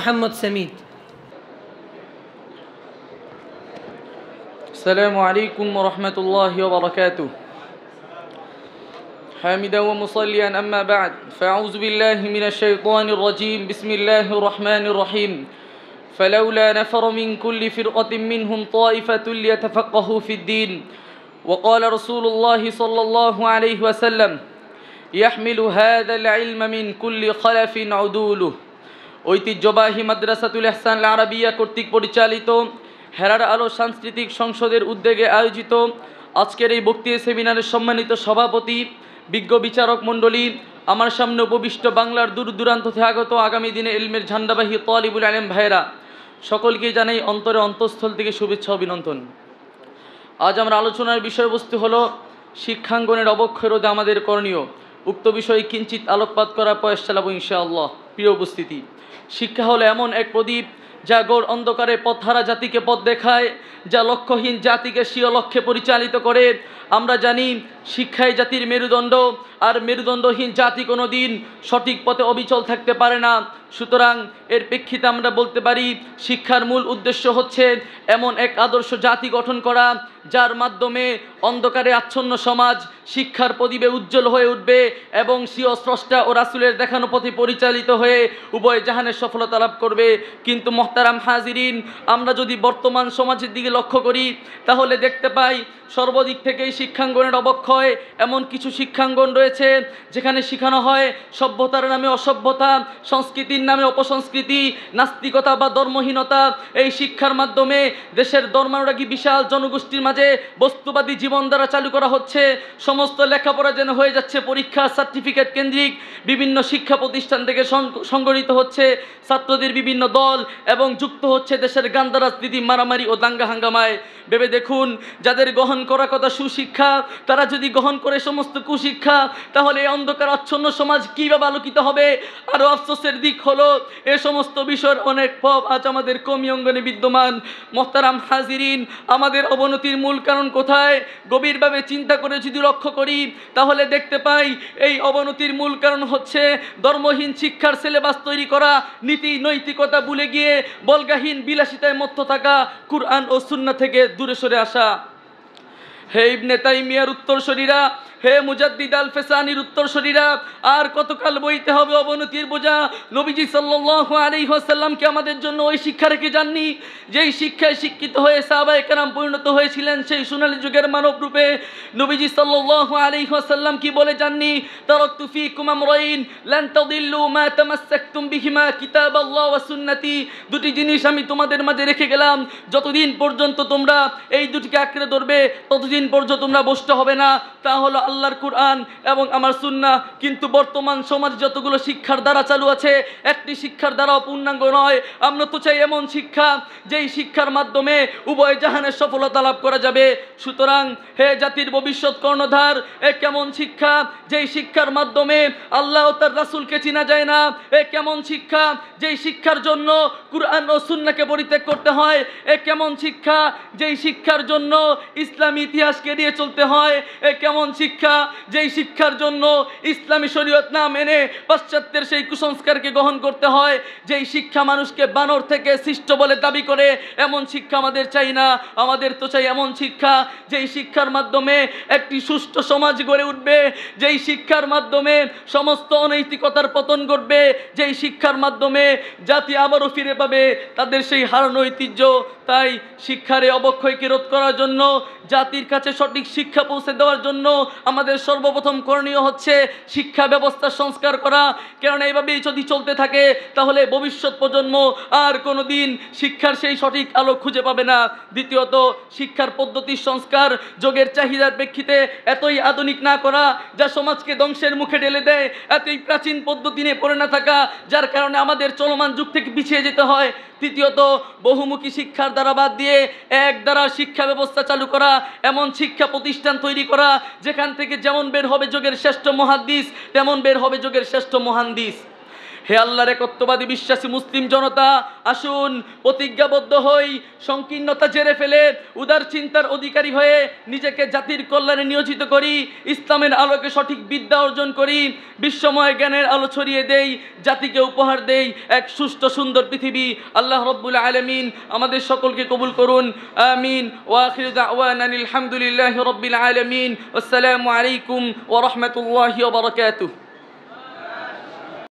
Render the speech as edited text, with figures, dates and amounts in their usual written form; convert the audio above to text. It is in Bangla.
মোহাম্মদ সামিদ। السلام عليكم ورحمة الله وبركاته. حامدا ومصليا أما بعد، فأعوذ بالله من الشيطان الرجيم. بسم الله الرحمن الرحيم. فلولا نفر من كل فرقة منهم طائفة ليتفقهوا في الدين. وقال رسول الله صلى الله عليه وسلم: يحمل هذا العلم من كل خلف عدوله. ঐতিহ্যবাহী মাদ্রাসাতুল ইহসান আল আরাবিয়া কর্তৃক পরিচালিত হেরার আলো সাংস্কৃতিক সংসদের উদ্যোগে আয়োজিত আজকের এই বক্তৃতা সেমিনারের সম্মানিত সভাপতি, বিজ্ঞ বিচারক মণ্ডলী, আমার সামনে উপবিষ্ট বাংলার দূর দূরান্ত থেকে আগত আগামী দিনে ইলমের ঝান্ডাবাহী তালিবুল ইলম ভাইরা, সকলকে জানাই অন্তরে অন্তঃস্থল থেকে শুভেচ্ছা অভিনন্দন। আজ আমরা আলোচনার বিষয়বস্তু হলো শিক্ষাঙ্গনের অবক্ষয় রোধে আমাদের করণীয়। উক্ত বিষয়ে কিঞ্চিত আলোকপাত করার প্রয়াস চালাবো ইনশাআল্লাহ। প্রিয় উপস্থিতি, শিক্ষা হলো এমন এক প্রদীপ যা ঘোর অন্ধকারে পথহারা জাতিকে পথ দেখায়, যা লক্ষ্যহীন জাতিকে স্বীয় লক্ষ্যে পরিচালিত করে। আমরা জানি শিক্ষাই জাতির মেরুদণ্ড, আর মেরুদণ্ডহীন জাতি কোনো দিন সঠিক পথে অবিচল থাকতে পারে না। সুতরাং এর প্রেক্ষিতে আমরা বলতে পারি শিক্ষার মূল উদ্দেশ্য হচ্ছে এমন এক আদর্শ জাতি গঠন করা যার মাধ্যমে অন্ধকারে আচ্ছন্ন সমাজ শিক্ষার প্রদীপে উজ্জ্বল হয়ে উঠবে এবং স্বীয় স্রষ্টা ও রাসূলের দেখানো পথে পরিচালিত হয়ে উভয় জাহানের সফলতা লাভ করবে। কিন্তু মোহতারাম হাজিরিন, আমরা যদি বর্তমান সমাজের দিকে লক্ষ্য করি তাহলে দেখতে পাই সর্বদিক থেকেই শিক্ষাঙ্গনের অবক্ষয়। এমন কিছু শিক্ষাঙ্গন রয়েছে যেখানে শেখানো হয় সভ্যতার নামে অসভ্যতা, সংস্কৃতির নামে অপসংস্কৃতি, নাস্তিকতা বা ধর্মহীনতা। এই শিক্ষার মাধ্যমে দেশের ধর্মানুরাগী বিশাল জনগোষ্ঠীর মাঝে বস্তুবাদী জীবনধারা চালু করা হচ্ছে। সমস্ত লেখাপড়া যেন হয়ে যাচ্ছে পরীক্ষা সার্টিফিকেট কেন্দ্রিক। বিভিন্ন শিক্ষা প্রতিষ্ঠান থেকে সংগঠিত হচ্ছে ছাত্রদের বিভিন্ন দল এবং যুক্ত হচ্ছে দেশের গান্দা রাজনীতি, মারামারি ও দাঙ্গা হাঙ্গামায়। ভেবে দেখুন, যাদের গ্রহণ করা কথা সুশিক্ষা, তারা যদি গ্রহণ করে সমস্ত কুশিক্ষা, তাহলে এই অন্ধকার আচ্ছন্ন সমাজ কীভাবে আলোকিত হবে? আরও আফসোসের দিক হলো এ সমস্ত বিষয়ের অনেক পথ আজ আমাদের কওমি অঙ্গনে বিদ্যমান। মোহতারাম হাজিরিন, আমাদের অবনতির মূল কারণ কোথায়? গভীরভাবে চিন্তা করে যদি লক্ষ্য করি তাহলে দেখতে পাই এই অবনতির মূল কারণ হচ্ছে ধর্মহীন শিক্ষার সিলেবাস তৈরি করা, নীতি নৈতিকতা ভুলে গিয়ে বলগাহীন বিলাসিতায় মত্ত থাকা, কুরআন ও সুন্নাহ থেকে দূরে সরে আসা। হে ইবনে তাইমিয়ার উত্তরসূরিরা, হে মুজাদ্দিদ আল ফেসানির উত্তরসূরিরা, আর কতকাল বইতে হবে অবনতির বোঝা? নবীজি সাল্লাল্লাহু আলাইহি ওয়াসাল্লামকে আমাদের জন্য ওই শিক্ষা রেখে যাননি যেই শিক্ষায় শিক্ষিত হয়ে সাহাবায়ে কেরাম পরিণত হয়েছিলেন সেই সোনালী যুগের মানব রূপে। নবীজি সাল্লাল্লাহু আলাইহি ওয়াসাল্লাম কি বলে যাননি? তারাকতু ফীকুম আমরাইন লান তাদিল্লু মা তামাসসাকতুম বিহিমা কিতাবাল্লাহ ওয়া সুন্নতি। দুটি জিনিস আমি তোমাদের মাঝে রেখে গেলাম, যতদিন পর্যন্ত তোমরা এই দুটিকে আঁকড়ে ধরবে ততদিন পর্যন্ত তোমরা ভ্রষ্ট হবে না। তা হলো আল্লাহর কুরআন এবং আমার সুন্নাহ। কিন্তু বর্তমান সমাজ যতগুলো শিক্ষার দ্বারা চালু আছে, একটি শিক্ষার দ্বারাও পূর্ণাঙ্গ নয়। আমরা তো চাই এমন শিক্ষা যেই শিক্ষার মাধ্যমে উভয় জাহানের সফলতা লাভ করা যাবে। সুতরাং হে জাতির ভবিষ্যৎ কর্ণধার, এ কেমন শিক্ষা যেই শিক্ষার মাধ্যমে আল্লাহ ও তার রাসূলকে চেনা যায় না? এ কেমন শিক্ষা যেই শিক্ষার জন্য কুরআন ও সুন্নাহকে পরিত্যাগ করতে হয়? এ কেমন শিক্ষা যেই শিক্ষার জন্য ইসলামী ইতিহাসকে এড়িয়ে চলতে হয়? এ কেমন শিক্ষা যেই শিক্ষার জন্য ইসলামী শরীয়ত না মেনে পাশ্চাত্যের সেই কুসংস্কারকে গ্রহণ করতে হয়? যেই শিক্ষা মানুষকে বানর থেকে সৃষ্ট বলে দাবি করে, এমন শিক্ষা আমাদের চাই না। আমাদের তো চাই এমন শিক্ষা যেই শিক্ষার মাধ্যমে একটি সুষ্ঠু সমাজ গড়ে উঠবে, যেই শিক্ষার মাধ্যমে সমস্ত অনৈতিকতার পতন ঘটবে, যেই শিক্ষার মাধ্যমে জাতি আবারও ফিরে পাবে তাদের সেই হারানো ঐতিহ্য। তাই শিক্ষার এই অবক্ষয়কে রোধ করার জন্য, জাতির কাছে সঠিক শিক্ষা পৌঁছে দেওয়ার জন্য আমাদের সর্বপ্রথম করণীয় হচ্ছে শিক্ষা ব্যবস্থার সংস্কার করা। কারণ এইভাবেই যদি চলতে থাকে তাহলে ভবিষ্যৎ প্রজন্ম আর কোনো দিন শিক্ষার সেই সঠিক আলো খুঁজে পাবে না। দ্বিতীয়ত, শিক্ষার পদ্ধতির সংস্কার। যোগের চাহিদার প্রেক্ষিতে এতই আধুনিক না করা যা সমাজকে ধ্বংসের মুখে ঠেলে দেয়, এতই প্রাচীন পদ্ধতি নিয়ে পড়ে না থাকা যার কারণে আমাদের চলমান যুগ থেকে পিছিয়ে যেতে হয়। তৃতীয়ত, বহুমুখী শিক্ষার দ্বারা বাদ দিয়ে এক দ্বারা শিক্ষা ব্যবস্থা চালু করা, এমন শিক্ষা প্রতিষ্ঠান তৈরি করা যেখান থেকে যেমন বের হবে যুগের শ্রেষ্ঠ মুহাদ্দিস তেমন বের হবে যুগের শ্রেষ্ঠ মুহাদ্দিস। হে আল্লাহর একত্ববাদী বিশ্বাসী মুসলিম জনতা, আসুন প্রতিজ্ঞাবদ্ধ হই, সংকীর্ণতা জেরে ফেলে উদার চিন্তার অধিকারী হয়ে নিজেকে জাতির কল্যাণে নিয়োজিত করি, ইসলামের আলোকে সঠিক বিদ্যা অর্জন করি, বিশ্বময় জ্ঞানের আলো ছড়িয়ে দেই, জাতিকে উপহার দেই এক সুষ্ঠু সুন্দর পৃথিবী। আল্লাহ রব্বুল আলামিন আমাদের সকলকে কবুল করুন, আমিন। ওয়া আখিরু দাওয়ানা আলহামদুলিল্লাহি রব্বিল আলামিন। আসসালামু আলাইকুম ওয়া রাহমাতুল্লাহি ওয়া বারাকাতুহু।